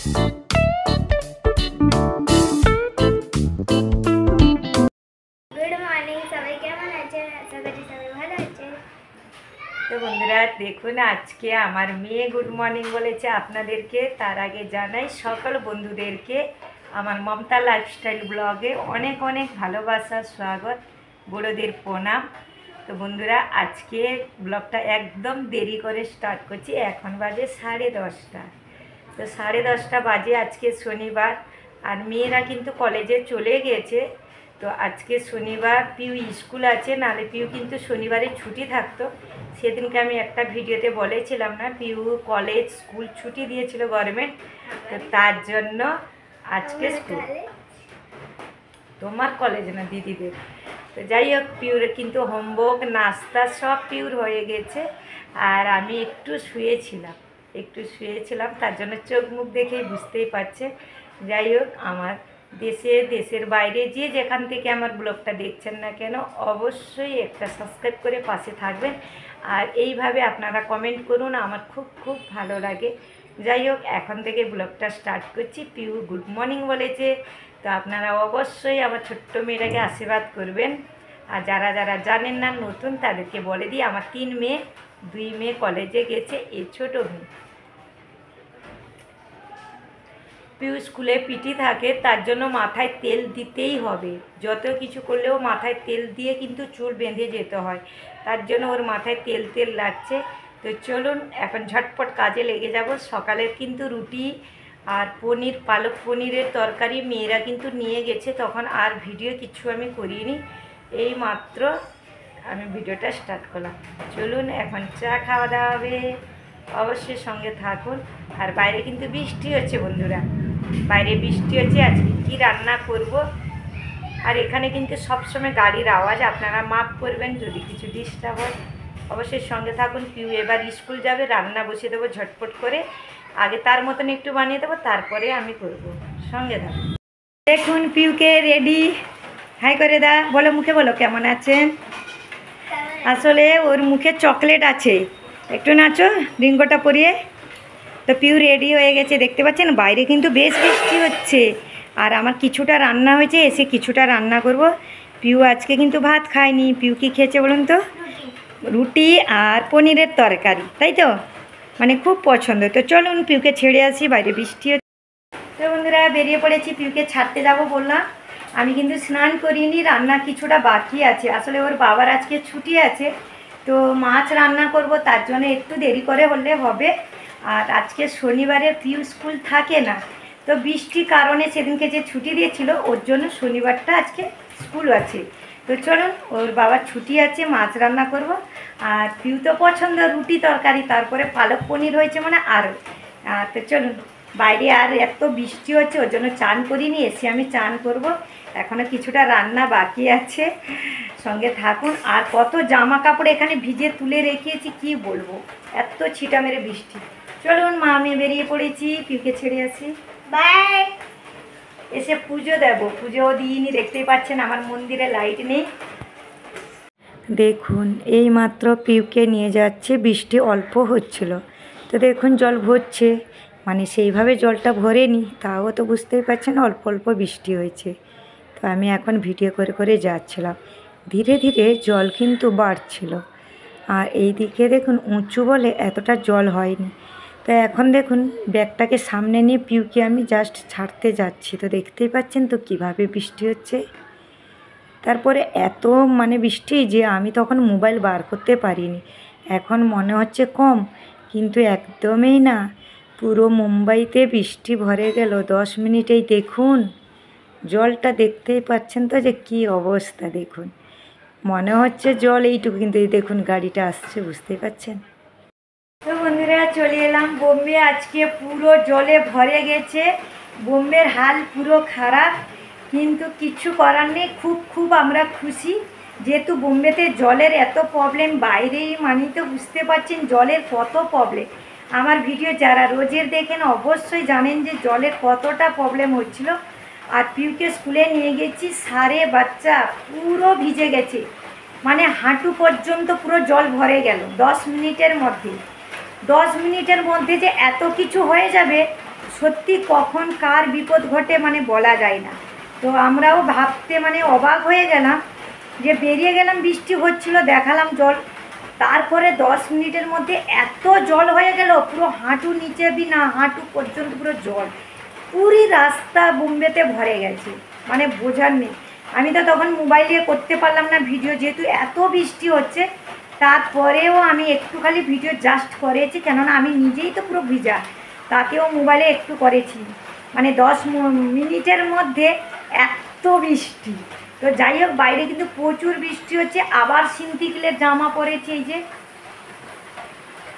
তো বন্ধুরা দেখুন, আজকে আমার মেয়ে গুড মর্নিং বলেছে আপনাদেরকে। তার আগে জানাই সকল বন্ধুদেরকে আমার মমতা লাইফস্টাইল ব্লগে অনেক অনেক ভালোবাসা, স্বাগত, বড়োদের প্রণাম। তো বন্ধুরা আজকে ব্লগটা একদম দেরি করে স্টার্ট করছি। এখন বাজে 10:30। তো 10:30 বাজে, আজকে শনিবার, আর মেয়েরা কিন্তু কলেজে চলে গেছে। তো আজকে শনিবার, পিউ স্কুল আছে, নাহলে পিউ কিন্তু শনিবারে ছুটি থাকতো। সেদিনকে আমি একটা ভিডিওতে বলেছিলাম না, পিউ কলেজ স্কুল ছুটি দিয়েছিল গভর্নমেন্ট, তো তার জন্য আজকে স্কুল। তোমার কলেজ না, দিদিদের। তো যাই হোক, পিউর কিন্তু হোমওয়ার্ক, নাস্তা সব পিউর হয়ে গেছে। আর আমি একটু শুয়েছিলাম, তার জন্য চোখ মুখ দেখেই বুঝতেই পারছে। যাই হোক, আমার দেশের বাইরে যে যেখান থেকে আমার ব্লগটা দেখছেন না কেন, অবশ্যই একটা সাবস্ক্রাইব করে পাশে থাকবেন। আর এইভাবে আপনারা কমেন্ট করুন, আমার খুব খুব ভালো লাগে। যাই হোক, এখন থেকে ব্লগটা স্টার্ট করছি। পিউ গুড মর্নিং বলেছে, তো আপনারা অবশ্যই আমার ছোট্ট মেয়েটাকে আশীর্বাদ করবেন। আর যারা যারা জানেন না, নতুন, তাদেরকে বলে দিই, আমার 3 মেয়ে, 2 মেয়ে কলেজে গেছে, এই ছোটো মেয়ে। পিউ স্কুলে পিটি থাকে, তার জন্য মাথায় তেল দিতেই হবে। যত কিছু করলেও মাথায় তেল দিয়ে কিন্তু চুল বেঁধে যেতে হয়, তার জন্য ওর মাথায় তেল লাগছে। তো চলুন এখন ঝটপট কাজে লেগে যাব। সকালের কিন্তু রুটি আর পালক পনিরের তরকারি মেয়েরা কিন্তু নিয়ে গেছে, তখন আর ভিডিও কিছু আমি করিনি, এই মাত্র আমি ভিডিওটা স্টার্ট করলাম। চলুন এখন চা খাওয়া দাওয়া হবে, অবশ্যই সঙ্গে থাকুন। আর বাইরে কিন্তু বৃষ্টি হচ্ছে বন্ধুরা, বাইরে বৃষ্টি হচ্ছে। আজকে কী রান্না করব, আর এখানে কিন্তু সবসময় গাড়ির আওয়াজ, আপনারা মাফ করবেন যদি কিছু ডিস্টার্ব হয়। অবশ্যই সঙ্গে থাকুন। পিউ এবার স্কুল যাবে, রান্না বসিয়ে দেবো ঝটপট করে। আগে তার মতন একটু বানিয়ে দেবো, তারপরে আমি করব। সঙ্গে থাকুন। দেখুন পিউকে রেডি, হাই করে বলো, মুখে বলো কেমন আছেন। আসলে ওর মুখে চকলেট আছে, একটু নাচো রিঙ্গোটা পরিয়ে। তো পিউ রেডি হয়ে গেছে, দেখতে পাচ্ছেন বাইরে কিন্তু বেশ বৃষ্টি হচ্ছে। আর আমার কিছুটা রান্না হয়েছে, এসে কিছুটা রান্না করব। পিউ আজকে কিন্তু ভাত খায়নি। পিউ কি খেয়েছে বলুন তো? রুটি আর পনিরের তরকারি, তাই তো, মানে খুব পছন্দ। তো চলুন পিউকে ছেড়ে আসি, বাইরে বৃষ্টি হচ্ছে। তো বন্ধুরা বেরিয়ে পড়েছি, পিউকে ছাড়তে যাব বললাম। আমি কিন্তু স্নান করিনি, রান্না কিছুটা বাকি আছে। আসলে ওর বাবার আজকে ছুটি আছে, তো মাছ রান্না করব, তার জন্য একটু দেরি করে হলে হবে। আর আজকে শনিবারের পিউ স্কুল থাকে না, তো বৃষ্টির কারণে সেদিনকে যে ছুটি দিয়েছিল, ওর জন্য শনিবারটা আজকে স্কুল আছে। তো চলুন, ওর বাবার ছুটি আছে, মাছ রান্না করব। আর পিউ তো পছন্দ রুটি তরকারি, তারপরে পালক পনির হয়েছে মানে আরও। তো চলুন, বাইরে আর এত বৃষ্টি হচ্ছে, ওর জন্য চান করিনি, এসে আমি চান করব। এখনও কিছুটা রান্না বাকি আছে, সঙ্গে থাকুন। আর কত জামা কাপড় এখানে ভিজে তুলে রেখেছি, কি বলবো, এত ছিটা মেরে বৃষ্টি। চলুন, মা আমি বেরিয়ে পড়েছি, পিউকে ছেড়ে আসি, বাই। এসে পুজো দেব, পুজোও দিইনি, দেখতেই পাচ্ছেন আমার মন্দিরে লাইট নেই। দেখুন এই মাত্র পিউকে নিয়ে যাচ্ছে, বৃষ্টি অল্প হচ্ছিল, তো দেখুন জল ভরছে, মানে সেইভাবে জলটা ভরেনি, তাও তো বুঝতেই পারছেন অল্প অল্প বৃষ্টি হয়েছে। তো আমি এখন ভিডিও করে করে যাচ্ছিলাম, ধীরে ধীরে জল কিন্তু বাড়ছিল। আর এই দিকে দেখুন উঁচু বলে এতটা জল হয়নি। তো এখন দেখুন ব্যাগটাকে সামনে নিয়ে পিউকে আমি জাস্ট ছাড়তে যাচ্ছি, তো দেখতেই পাচ্ছেন তো কীভাবে বৃষ্টি হচ্ছে। তারপরে এত মানে বৃষ্টি যে আমি তখন মোবাইল বার করতে পারিনি। এখন মনে হচ্ছে কম, কিন্তু একদমই না, পুরো মুম্বাইতে বৃষ্টি ভরে গেল 10 মিনিটেই। দেখুন জলটা, দেখতেই পাচ্ছেন তো যে কী অবস্থা। দেখুন মনে হচ্ছে জল এইটুকু, কিন্তু এই দেখুন গাড়িটা আসছে, বুঝতেই পাচ্ছেন। তো বন্ধুরা চলে এলাম বোম্বে, আজকে পুরো জলে ভরে গেছে, বোম্বের হাল পুরো খারাপ, কিন্তু কিছু করার নেই। খুব আমরা খুশি, যেহেতু বোম্বেতে জলের এত প্রবলেম, বাইরেই মানে তো বুঝতে পারছেন জলের কত প্রবলেম। আমার ভিডিও যারা রোজের দেখেন অবশ্যই জানেন যে জলের কতটা প্রবলেম হচ্ছিল। আর পিউকে স্কুলে নিয়ে গেছি, সারে বাচ্চা পুরো ভিজে গেছে, মানে হাঁটু পর্যন্ত পুরো জল ভরে গেল 10 মিনিটের মধ্যে। 10 মিনিটের মধ্যে যে এত কিছু হয়ে যাবে সত্যি কখন কার বিপদ ঘটে মানে বলা যায় না। তো আমরাও ভাবতে মানে অবাক হয়ে গেলাম যে বেরিয়ে গেলাম, বৃষ্টি হচ্ছিল, দেখালাম জল, তারপরে 10 মিনিটের মধ্যে এত জল হয়ে গেল, পুরো হাঁটু নিচে বি না হাঁটু পর্যন্ত পুরো জল, পুরি রাস্তা বোম্বেতে ভরে গেছে, মানে বোঝার নেই। আমি তো তখন মোবাইলে করতে পারলাম না ভিডিও, যেহেতু এত বৃষ্টি হচ্ছে। তারপরেও আমি একটু খালি ভিডিও জাস্ট করেছি, কেননা আমি নিজেই তো পুরো ভিজা, তাকেও মোবাইলে একটু করেছি। মানে 10 মিনিটের মধ্যে এত বৃষ্টি। তো যাই হোক, বাইরে কিন্তু প্রচুর বৃষ্টি হচ্ছে। আবার সিন্থেটিকের জামা পরেছি, এই যে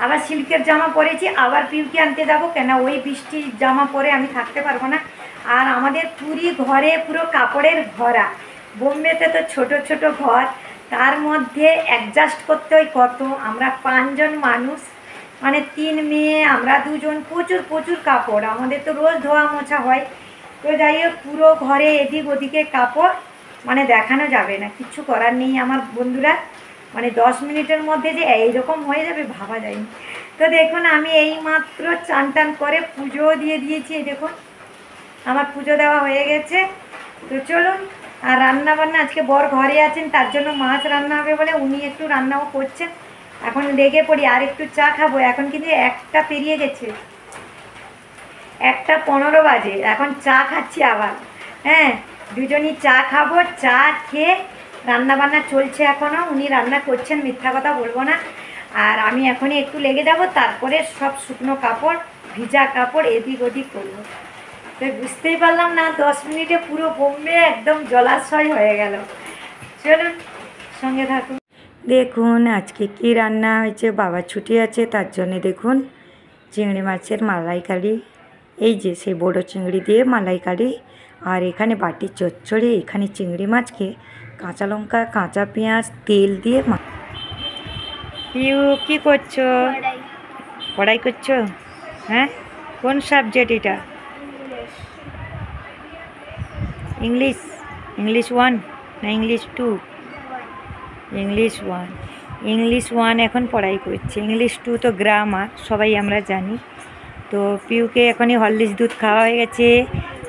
আবার সিল্কের জামা পরেছি, আবার পিউকে আনতে যাবো, কেন ওই বৃষ্টির জামা পরে আমি থাকতে পারবো না। আর আমাদের পুরী ঘরে পুরো কাপড়ের ভরা। বোম্বেতে তো ছোট ছোট ঘর, তার মধ্যে অ্যাডজাস্ট করতে হয় কত। আমরা 5 জন মানুষ, মানে 3 মেয়ে, আমরা 2 জন, প্রচুর প্রচুর কাপড়। আমাদের তো রোজ ধোয়া মোছা হয়। তো যাই হোক, পুরো ঘরে এদিক ওদিকে কাপড়, মানে দেখানো যাবে না, কিচ্ছু করার নেই আমার বন্ধুরা। মানে 10 মিনিটের মধ্যে যে এইরকম হয়ে যাবে ভাবা যায়নি। তো দেখুন, আমি এই মাত্র চান টান করে পুজোও দিয়ে দিয়েছি। এই দেখুন, আমার পুজো দেওয়া হয়ে গেছে। তো চলুন, আর রান্না বান্না আজকে বর ঘরে আছেন, তার জন্য মাছ রান্না হবে বলে উনি একটু রান্নাও করছেন। এখন লেগে পড়ি, আর একটু চা খাবো। এখন কিন্তু 1টা পেরিয়ে গেছে, 1টা 15 বাজে, এখন চা খাচ্ছি আবার। হ্যাঁ, দুজনই চা খাবো। চা খেয়ে রান্না বান্না চলছে এখনও, উনি রান্না করছেন, মিথ্যা কথা বলবো না। আর আমি এখনই একটু লেগে যাব, তারপরে সব শুকনো কাপড়, ভিজা কাপড় এদিক ওদিক করবো। তো বুঝতেই পারলাম না, 10 মিনিটে পুরো বোম্বে একদম জলাশয় হয়ে গেল। চলুন, সঙ্গে থাকুন। দেখুন আজকে কি রান্না হয়েছে, বাবার ছুটি আছে তার জন্যে দেখুন চিংড়ি মাছের মালাইকারি, এই যে সেই বড়ো চিংড়ি দিয়ে মালাইকারি, আর এখানে বাটির চচ্চড়ি, এখানে চিংড়ি মাছকে কাঁচা লঙ্কা, কাঁচা পেঁয়াজ, তেল দিয়ে পিউ কী করছো? পড়াই করছো? হ্যাঁ, কোন সাবজেক্ট এটা? ইংলিশ? ইংলিশ 1 না ইংলিশ 2? ইংলিশ 1। ইংলিশ 1 এখন পড়াই করছে, ইংলিশ 2 তো গ্রামার, সবাই আমরা জানি। তো পিউকে এখনই হরলিক্স দুধ খাওয়া হয়ে গেছে,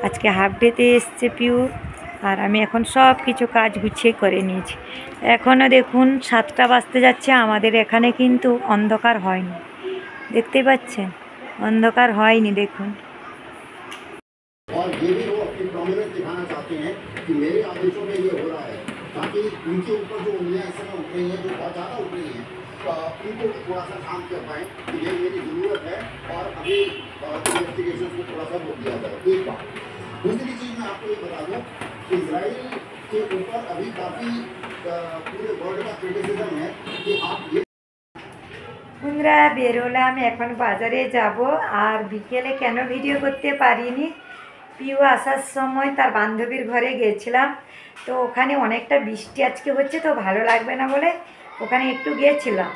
আজকে হাফ ডেতে এসছে পিউ। আর আমি এখন সব কিছু কাজ গুছিয়ে করে নিয়েছি। এখনও দেখুন 7টা বাজতে যাচ্ছে, আমাদের এখানে কিন্তু অন্ধকার হয়নি, দেখতে পাচ্ছেন, অন্ধকার হয়নি দেখুন। और ये भी वो अपनी डोमिनेंस दिखाना चाहते हैं कि मेरे आदेशों में ये हो रहा है, ताकि उनके ऊपर जो उंगलियां इस समय उठ रही हैं, जो बहुत ज़्यादा उठ रही हैं, उनको थोड़ा सा शांत कर पाएँ कि ये मेरी ज़रूरत है और अभी इन्वेस्टिगेशन को थोड़ा सा रोक दिया जाए। एक बात। दूसरी चीज़ मैं आपको ये बता दूँ, इजराइल के ऊपर अभी काफ़ी पूरे वर्ल्ड का क्रिटिसिज्म है कि आप ये বন্ধুরা বেরোলাম, এখন বাজারে যাব। আর বিকেলে কেন ভিডিও করতে পারিনি, পিউ আসার সময় তার বান্ধবীর ঘরে গেছিলাম, তো ওখানে অনেকটা বৃষ্টি আজকে হচ্ছে, তো ভালো লাগবে না বলে ওখানে একটু গিয়েছিলাম।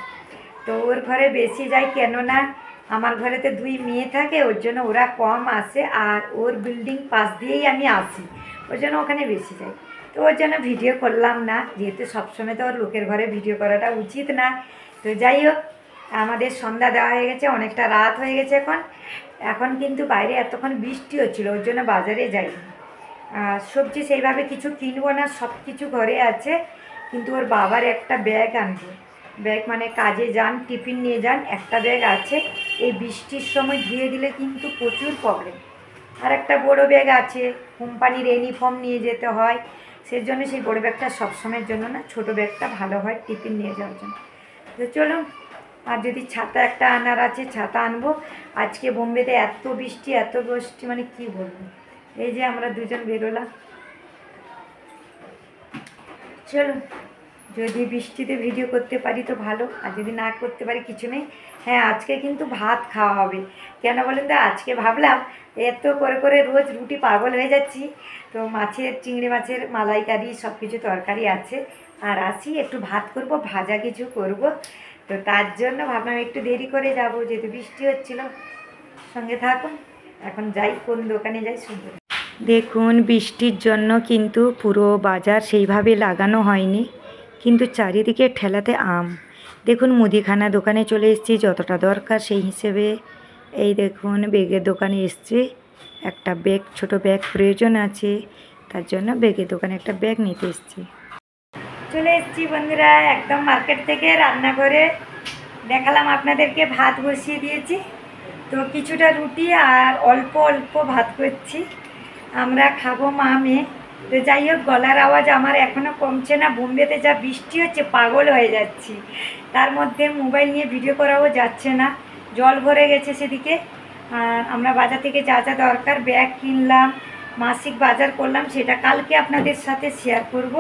তো ওর ঘরে বেশি যাই, কেননা আমার ঘরেতে 2 মেয়ে থাকে, ওর জন্য ওরা কম আসে, আর ওর বিল্ডিং পাশ দিয়েই আমি আসি, ওর জন্য ওখানে বেশি যাই। তো ওর জন্য ভিডিও করলাম না, যেহেতু সবসময় তো ওর লোকের ঘরে ভিডিও করাটা উচিত না। তো যাই হোক, আমাদের সন্ধ্যা দেওয়া হয়ে গেছে, অনেকটা রাত হয়ে গেছে এখন কিন্তু বাইরে এতক্ষণ বৃষ্টি হচ্ছিলো, ওর জন্য বাজারে যাইনি। সবজি সেইভাবে কিছু কিনবো না, সব কিছু ঘরে আছে। কিন্তু ওর বাবার একটা ব্যাগ আনবো, ব্যাগ মানে কাজে যান, টিফিন নিয়ে যান, একটা ব্যাগ আছে। এই বৃষ্টির সময় ধুয়ে দিলে কিন্তু প্রচুর প্রবলেম। আর একটা বড় ব্যাগ আছে, কোম্পানির ইউনিফর্ম নিয়ে যেতে হয়, সেজন্য সেই বড় ব্যাগটা সবসময়ের জন্য না, ছোট ব্যাগটা ভালো হয় টিফিন নিয়ে যাওয়ার জন্য। তো চলুন, আর যদি ছাতা একটা আনার আছে, ছাতা আনবো। আজকে বোম্বেতে এত বৃষ্টি মানে কি বলবো। এই যে আমরা 2জন বেরোলাম, চলুন, যদি বৃষ্টিতে ভিডিও করতে পারি তো ভালো, আর যদি না করতে পারি কিছু নেই। হ্যাঁ, আজকে কিন্তু ভাত খাওয়া হবে। কেন বলেন তো, আজকে ভাবলাম এত করে করে রোজ রুটি পাগল হয়ে যাচ্ছি, তো চিংড়ি মাছের মালাইকারি সব কিছু তরকারি আছে, আর আসি একটু ভাত করব, ভাজা কিছু করব। তো তার জন্য ভাবলাম একটু দেরি করে যাব, যেহেতু বৃষ্টি হচ্ছিল। সঙ্গে থাকুন, এখন যাই, কোন দোকানে যাই শুনবো। দেখুন বৃষ্টির জন্য কিন্তু পুরো বাজার সেইভাবে লাগানো হয়নি, কিন্তু চারিদিকে ঠেলাতে আম। দেখুন মুদিখানা দোকানে চলে এসেছি, যতটা দরকার সেই হিসেবে এই দেখুন ব্যাগের দোকানে এসছি, একটা ব্যাগ, ছোট ব্যাগ প্রয়োজন আছে, তার জন্য ব্যাগের দোকানে একটা ব্যাগ নিতে এসছি। চলে এসছি বন্ধুরা একদম মার্কেট থেকে, রান্নাঘরে দেখালাম আপনাদেরকে, ভাত বসিয়ে দিয়েছি। তো কিছুটা রুটি আর অল্প অল্প ভাত করছি, আমরা খাবো মা মেয়ে। তো যাই হোক, গলার আওয়াজ আমার এখনও কমছে না। বোম্বেতে যা বৃষ্টি হচ্ছে পাগল হয়ে যাচ্ছি, তার মধ্যে মোবাইল নিয়ে ভিডিও করাও যাচ্ছে না, জল ভরে গেছে সেদিকে। আর আমরা বাজার থেকে যা যা দরকার ব্যাগ কিনলাম, মাসিক বাজার করলাম, সেটা কালকে আপনাদের সাথে শেয়ার করব।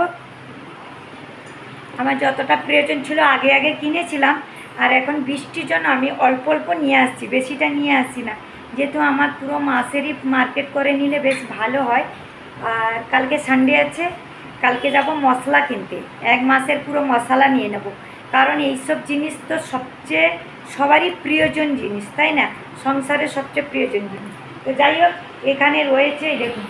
আমার যতটা প্রয়োজন ছিল আগে আগে কিনেছিলাম, আর এখন বৃষ্টির জন্য আমি অল্প অল্প নিয়ে আসছি, বেশিটা নিয়ে আসছি না, যেহেতু আমার পুরো মাসেরই মার্কেট করে নিলে বেশ ভালো হয়। আর কালকে সানডে আছে, কালকে যাব মশলা কিনতে, 1 মাসের পুরো মশলা নিয়ে নেব, কারণ এইসব জিনিস তো সবচেয়ে সবারই প্রিয়জন জিনিস, তাই না? সংসারের সবচেয়ে প্রিয়জন জিনিস। তো যাই হোক, এখানে রয়েছে দেখুন,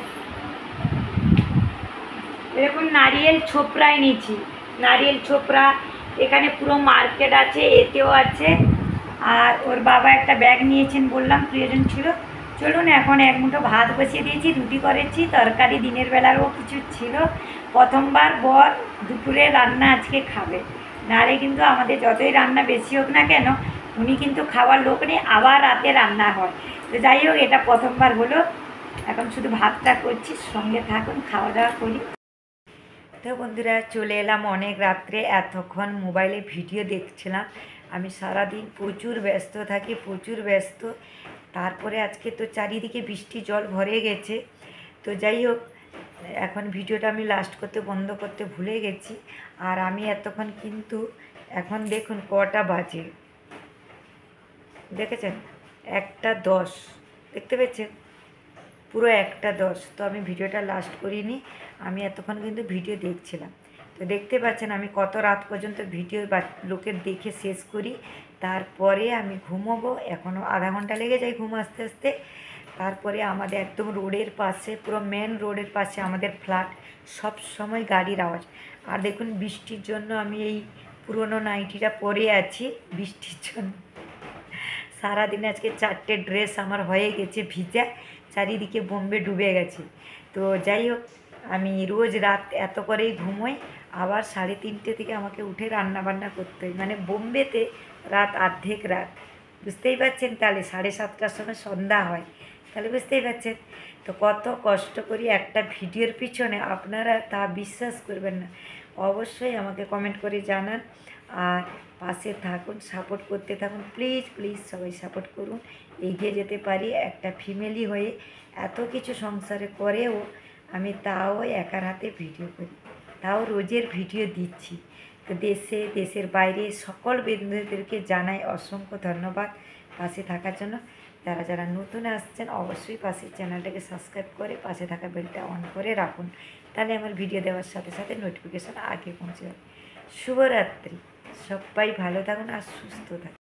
এরকম নারিয়েল ছোপড়ায় নিয়েছি, নারিয়েল ছোপড়া, এখানে পুরো মার্কেট আছে, এতেও আছে। আর ওর বাবা একটা ব্যাগ নিয়েছেন, বললাম প্রয়োজন ছিল। চলুন, এখন 1 মুঠো ভাত বসিয়ে দিয়েছি, রুটি করেছি, তরকারি দিনের বেলারও কিছু ছিল। প্রথমবার বর দুপুরে রান্না আজকে খাবে, নাহলে কিন্তু আমাদের যতই রান্না বেশি হোক না কেন, উনি কিন্তু খাওয়ার লোক নেই, আবার রাতে রান্না হয়। তো যাই হোক, এটা প্রথমবার হলো, এখন শুধু ভাতটা করছি, সঙ্গে থাকুন, খাওয়া দাওয়া করি। তো বন্ধুরা, চলে এলাম অনেক রাত্রে, এতক্ষণ মোবাইলে ভিডিও দেখছিলাম। আমি সারাদিন প্রচুর ব্যস্ত থাকি, প্রচুর ব্যস্ত। তারপরে আজকে তো চারিদিকে বৃষ্টি জল ভরে গেছে। তো যাই হোক, এখন ভিডিওটা আমি লাস্ট করতে বন্ধ করতে ভুলে গেছি। আর আমি এতক্ষণ কিন্তু, এখন দেখুন কটা বাজে, দেখেছেন? 1:10, দেখতে পেয়েছেন? পুরো 1:10। তো আমি ভিডিওটা লাস্ট করিনি, আমি এতক্ষণ কিন্তু ভিডিও দেখছিলাম। তো দেখতে পাচ্ছেন আমি কত রাত পর্যন্ত ভিডিও বা লোকের দেখে শেষ করি, তারপরে আমি ঘুমোবো। এখনও আধা ঘন্টা লেগে যায় ঘুম আসতে আসতে। তারপরে আমাদের একদম রোডের পাশে, পুরো মেন রোডের পাশে আমাদের ফ্ল্যাট, সব সময় গাড়ির আওয়াজ। আর দেখুন বৃষ্টির জন্য আমি এই পুরনো নাইটিটা পরে আছি, বৃষ্টির জন্য। সারাদিনে আজকে 4টে ড্রেস আমার হয়ে গেছে ভিজা, চারিদিকে বোম্বে ডুবে গেছে। তো যাই হোক, আমি রোজ রাত এত করেই ঘুমোই, আবার 3:30 থেকে আমাকে উঠে রান্না বান্না করতে হয়, মানে বোম্বেতে রাত অর্ধেক রাত, বুঝতেই পারছেন? তাহলে 7:30টার সময় সন্ধ্যা হয়, তাহলে বুঝতেই পারছেন তো কত কষ্ট করি একটা ভিডিওর পিছনে। আপনারা তা বিশ্বাস করবেন না, অবশ্যই আমাকে কমেন্ট করে জানান, আর পাশে থাকুন, সাপোর্ট করতে থাকুন, প্লিজ প্লিজ সবাই সাপোর্ট করুন, এগিয়ে যেতে পারি। একটা ফ্যামিলি হয়ে এত কিছু সংসারে করেও আমি তাও একার হাতে ভিডিও করি, তাও রোজের ভিডিও দিচ্ছি। তো দেশে, দেশের বাইরে সকল বন্ধুদেরকে জানাই অসংখ্য ধন্যবাদ পাশে থাকার জন্য। যারা যারা নতুন আসছেন, অবশ্যই পাশের চ্যানেলটাকে সাবস্ক্রাইব করে পাশে থাকা বেলটা অন করে রাখুন, তাহলে আমার ভিডিও দেওয়ার সাথে সাথে নোটিফিকেশান আগে পৌঁছে যাবে। শুভরাত্রি, সবাই ভালো থাকুন আর সুস্থ থাকুন।